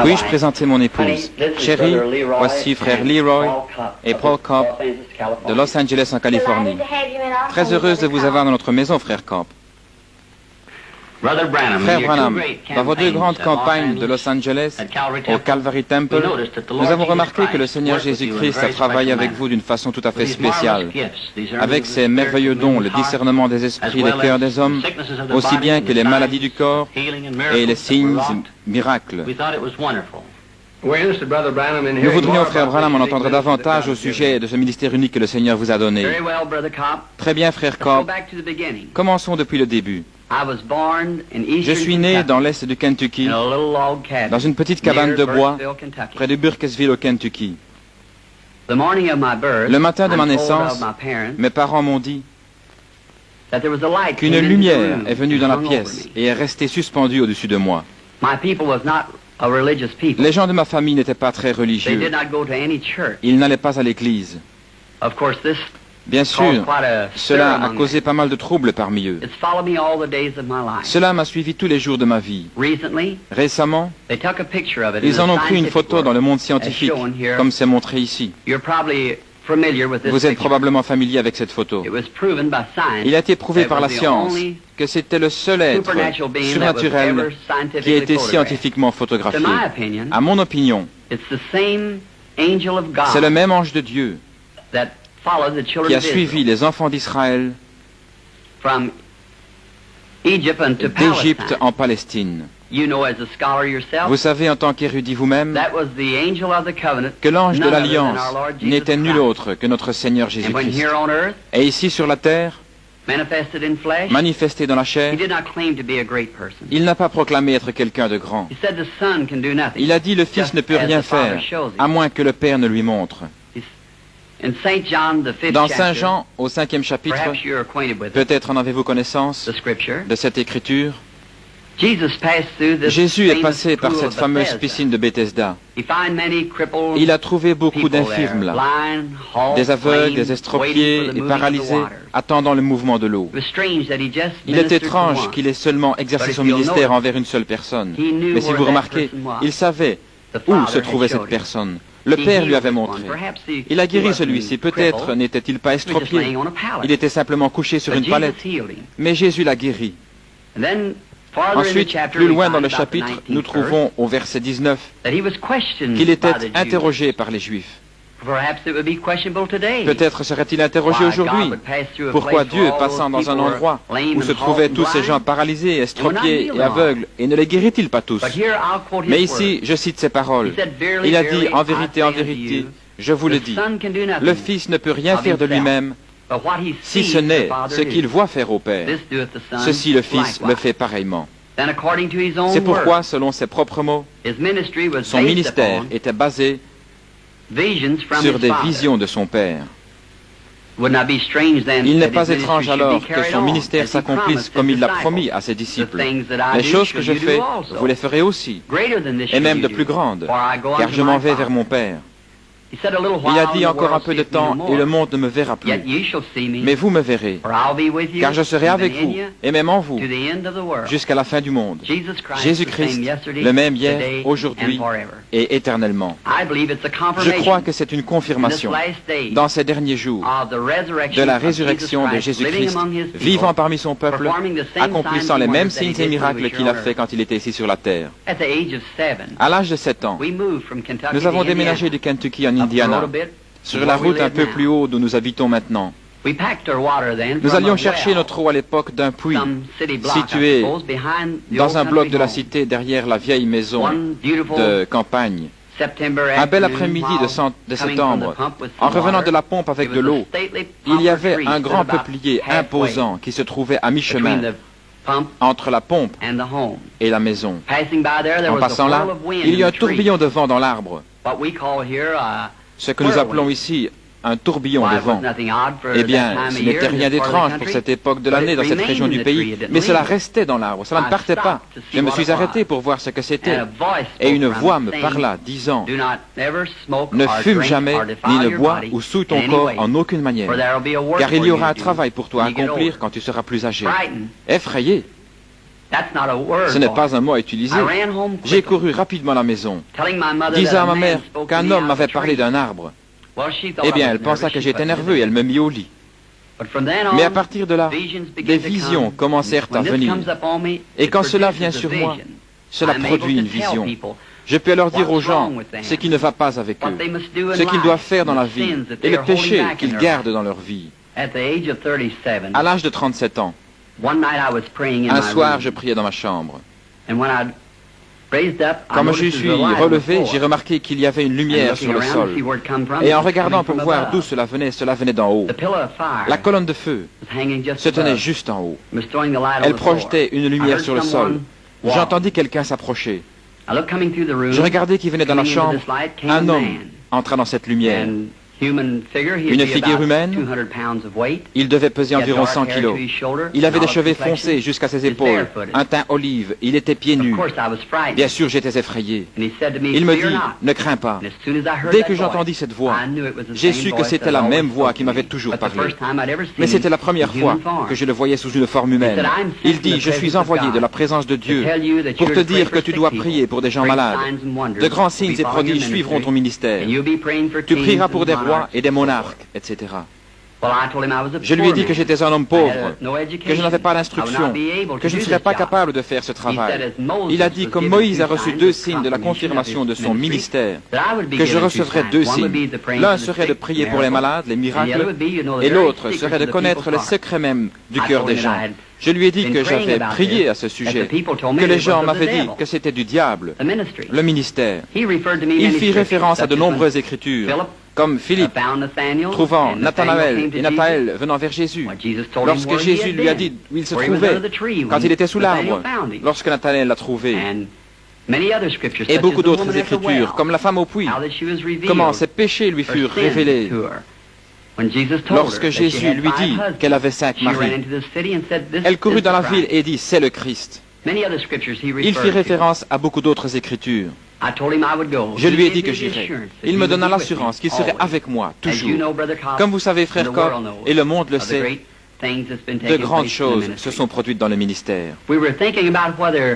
Puis-je présenter mon épouse? Chérie, voici frère Leroy et Paul Cobb de Los Angeles en Californie. Très heureuse de vous avoir dans notre maison, frère Cobb. Frère Branham, dans vos deux grandes campagnes de Los Angeles, au Calvary Temple, nous avons remarqué que le Seigneur Jésus-Christ a travaillé avec vous d'une façon tout à fait spéciale, avec ses merveilleux dons, le discernement des esprits, des cœurs des hommes, aussi bien que les maladies du corps et les signes et miracles. Nous voudrions, frère Branham, en entendre davantage au sujet de ce ministère unique que le Seigneur vous a donné. Très bien, frère Cobb. Commençons depuis le début. Je suis né dans l'est du Kentucky, dans une petite cabane de bois, près de Burkesville au Kentucky. Le matin de ma naissance, mes parents m'ont dit qu'une lumière est venue dans la pièce et est restée suspendue au-dessus de moi. Les gens de ma famille n'étaient pas très religieux. Ils n'allaient pas à l'église. Bien sûr, cela a causé pas mal de troubles parmi eux. Cela m'a suivi tous les jours de ma vie. Récemment, ils en ont pris une photo dans le monde scientifique, comme c'est montré ici. Vous êtes probablement familier avec cette photo. Il a été prouvé par la science que c'était le seul être surnaturel qui a été scientifiquement photographié. À mon opinion, c'est le même ange de Dieu qui a suivi les enfants d'Israël d'Égypte en Palestine. Vous savez en tant qu'érudit vous-même que l'ange de l'Alliance n'était nul autre que notre Seigneur Jésus-Christ. Et ici sur la terre, manifesté dans la chair, il n'a pas proclamé être quelqu'un de grand. Il a dit le Fils ne peut rien faire, à moins que le Père ne lui montre. Dans Saint Jean, au 5e chapitre, peut-être en avez-vous connaissance de cette écriture, Jésus est passé par cette fameuse piscine de Bethesda. Il a trouvé beaucoup d'infirmes là, des aveugles, des estropiés et paralysés, attendant le mouvement de l'eau. Il est étrange qu'il ait seulement exercé son ministère envers une seule personne. Mais si vous remarquez, il savait où se trouvait cette personne. Le Père lui avait montré. Il a guéri celui-ci. Peut-être n'était-il pas estropié. Il était simplement couché sur une palette. Mais Jésus l'a guéri. Ensuite, plus loin dans le chapitre, nous trouvons au verset 19 qu'il était interrogé par les Juifs. Peut-être serait-il interrogé aujourd'hui. Pourquoi Dieu, passant dans un endroit où se trouvaient tous ces gens paralysés, estropiés et aveugles, et ne les guérit-il pas tous? Mais ici, je cite ces paroles. Il a dit, en vérité, je vous le dis, le Fils ne peut rien faire de lui-même, si ce n'est ce qu'il voit faire au Père. Ceci, le Fils le fait pareillement. C'est pourquoi, selon ses propres mots, son ministère était basé sur des visions de son Père. Il n'est pas étrange alors que son ministère s'accomplisse comme il l'a promis à ses disciples. Les choses que je fais, vous les ferez aussi, et même de plus grandes, car je m'en vais vers mon Père. Il a dit encore un peu de temps et le monde ne me verra plus. Mais vous me verrez, car je serai avec vous et même en vous jusqu'à la fin du monde. Jésus-Christ, le même hier, aujourd'hui et éternellement. Je crois que c'est une confirmation dans ces derniers jours de la résurrection de Jésus-Christ, vivant parmi son peuple, accomplissant les mêmes signes et miracles qu'il a fait quand il était ici sur la terre. À l'âge de 7 ans, nous avons déménagé du Kentucky en Indiana, sur la route un peu plus haut d'où nous habitons maintenant. Nous allions chercher notre eau à l'époque d'un puits situé dans un bloc de la cité derrière la vieille maison de campagne. Un bel après-midi de septembre, en revenant de la pompe avec de l'eau, il y avait un grand peuplier imposant qui se trouvait à mi-chemin entre la pompe et la maison. En passant là, il y a un tourbillon de vent dans l'arbre. Ce que nous appelons ici un tourbillon de vent. Eh bien, ce n'était rien d'étrange pour cette époque de l'année dans cette région du pays, mais cela restait dans l'arbre, cela ne partait pas. Je me suis arrêté pour voir ce que c'était, et une voix me parla, disant, « Ne fume jamais, ni ne bois ou souille ton corps en aucune manière, car il y aura un travail pour toi à accomplir quand tu seras plus âgé. » Effrayé, Ce n'est pas un mot à utiliser. J'ai couru rapidement à la maison, disant à ma mère qu'un homme m'avait parlé d'un arbre. Eh bien, elle pensa que j'étais nerveux et elle me mit au lit. Mais à partir de là, des visions commencèrent à venir. Et quand cela vient sur moi, cela produit une vision. Je peux alors dire aux gens ce qui ne va pas avec eux, ce qu'ils doivent faire dans la vie et le péché qu'ils gardent dans leur vie. À l'âge de 37 ans, un soir, je priais dans ma chambre. Quand je suis relevé, j'ai remarqué qu'il y avait une lumière sur le sol. Et en regardant pour voir d'où cela venait d'en haut. La colonne de feu se tenait juste en haut. Elle projetait une lumière sur le sol. J'entendis quelqu'un s'approcher. Je regardais qui venait dans la chambre. Un homme entra dans cette lumière. Une figure humaine. Il devait peser environ 100 kilos. Il avait des cheveux foncés jusqu'à ses épaules, un teint olive, il était pieds nus. Bien sûr, j'étais effrayé. Il me dit, ne crains pas. Dès que j'entendis cette voix, j'ai su que c'était la même voix qui m'avait toujours parlé. Mais c'était la première fois que je le voyais sous une forme humaine. Il dit, je suis envoyé de la présence de Dieu pour te dire que tu dois prier pour des gens malades. De grands signes et prodiges suivront ton ministère. Tu prieras pour des rois et des monarques, etc. Je lui ai dit que j'étais un homme pauvre, que je n'avais pas d'instruction, que je ne serais pas capable de faire ce travail. Il a dit, comme Moïse a reçu 2 signes de la confirmation de son ministère, que je recevrais 2 signes. L'un serait de prier pour les malades, les miracles, et l'autre serait de connaître les secrets même du cœur des gens. Je lui ai dit que j'avais prié à ce sujet, que les gens m'avaient dit que c'était du diable, le ministère. Il fit référence à de nombreuses écritures, comme Philippe, trouvant Nathanaël et Nathanaël venant vers Jésus. Lorsque Jésus lui a dit où il se trouvait, quand il était sous l'arbre, lorsque Nathanaël l'a trouvé. Et beaucoup d'autres écritures, comme la femme au puits, comment ses péchés lui furent révélés. Lorsque Jésus lui dit qu'elle avait 5 maris, elle courut dans la ville et dit, c'est le Christ. Il fit référence à beaucoup d'autres écritures. Je lui ai dit que j'irais. Il me donna l'assurance qu'il serait avec moi, toujours. Comme vous savez, frère Cobb, et le monde le sait, de grandes choses se sont produites dans le ministère.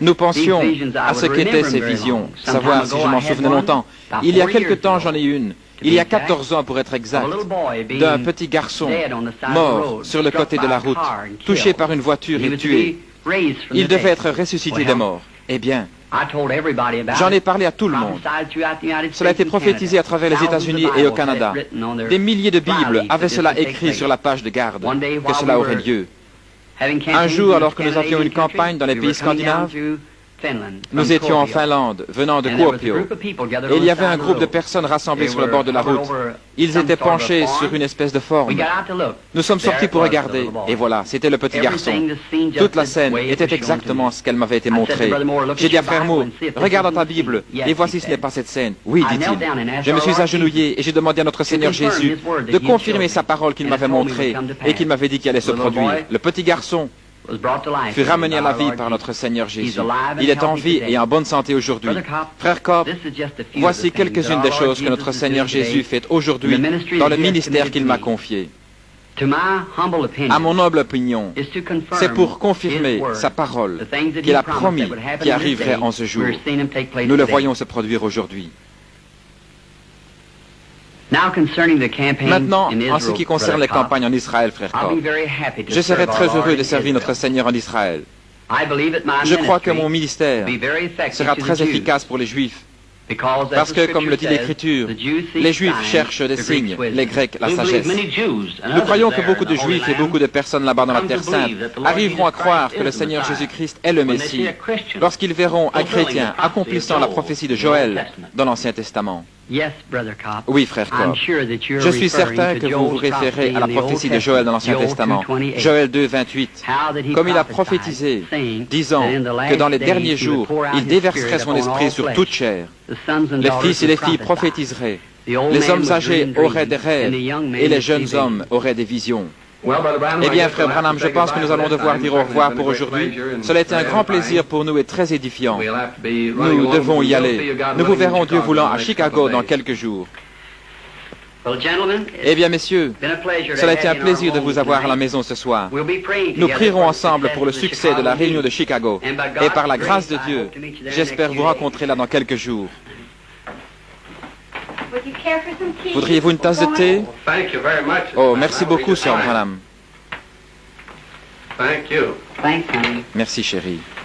Nous pensions à ce qu'étaient ces visions, savoir si je m'en souvenais longtemps. Il y a quelque temps, j'en ai une. Il y a 14 ans, pour être exact, d'un petit garçon mort sur le côté de la route, touché par une voiture et tué. Il devait être ressuscité des morts. Eh bien, j'en ai parlé à tout le monde. Cela a été prophétisé à travers les États-Unis et au Canada. Des milliers de Bibles avaient cela écrit sur la page de garde, que cela aurait lieu. Un jour, alors que nous avions une campagne dans les pays scandinaves, nous étions en Finlande, venant de Kuopio, et il y avait un groupe de personnes rassemblées sur le bord de la route. Ils étaient penchés sur une espèce de forme. Nous sommes sortis pour regarder, et voilà, c'était le petit garçon. Toute la scène était exactement ce qu'elle m'avait été montrée. J'ai dit à frère Moore, regarde dans ta Bible, et voici ce n'est pas cette scène. Oui, dit-il. Je me suis agenouillé et j'ai demandé à notre Seigneur Jésus de confirmer sa parole qu'il m'avait montrée et qu'il m'avait dit qu'elle allait se produire. Le petit garçon fut ramené à la vie par notre Seigneur Jésus. Il est en vie et en bonne santé aujourd'hui. Frère Cobb, voici quelques-unes des choses que notre Seigneur Jésus fait aujourd'hui dans le ministère qu'il m'a confié. À mon humble opinion, c'est pour confirmer sa parole qu'il a promis qui arriverait en ce jour. Nous le voyons se produire aujourd'hui. Maintenant, en ce qui concerne les campagnes en Israël, frère Cobb, je serai très heureux de servir notre Seigneur en Israël. Je crois que mon ministère sera très efficace pour les Juifs, parce que, comme le dit l'Écriture, les Juifs cherchent des signes, les Grecs la sagesse. Nous croyons que beaucoup de Juifs et beaucoup de personnes là-bas dans la Terre Sainte arriveront à croire que le Seigneur Jésus-Christ est le Messie lorsqu'ils verront un chrétien accomplissant la prophétie de Joël dans l'Ancien Testament. Oui, frère Cobb. Je suis certain que vous vous référez à la prophétie de Joël dans l'Ancien Testament, Joël 2, 28, comme il a prophétisé, disant que dans les derniers jours, il déverserait son esprit sur toute chair. Les fils et les filles prophétiseraient, les hommes âgés auraient des rêves, et les jeunes hommes auraient des visions. Eh bien, frère Branham, je pense que nous allons devoir dire au revoir pour aujourd'hui. Cela a été un grand plaisir pour nous et très édifiant. Nous devons y aller. Nous vous verrons, Dieu voulant, à Chicago dans quelques jours. Eh bien, messieurs, cela a été un plaisir de vous avoir à la maison ce soir. Nous prierons ensemble pour le succès de la réunion de Chicago. Et par la grâce de Dieu, j'espère vous rencontrer là dans quelques jours. Voudriez-vous une tasse de thé? Oh, merci beaucoup, Sir Branham. Merci, chérie.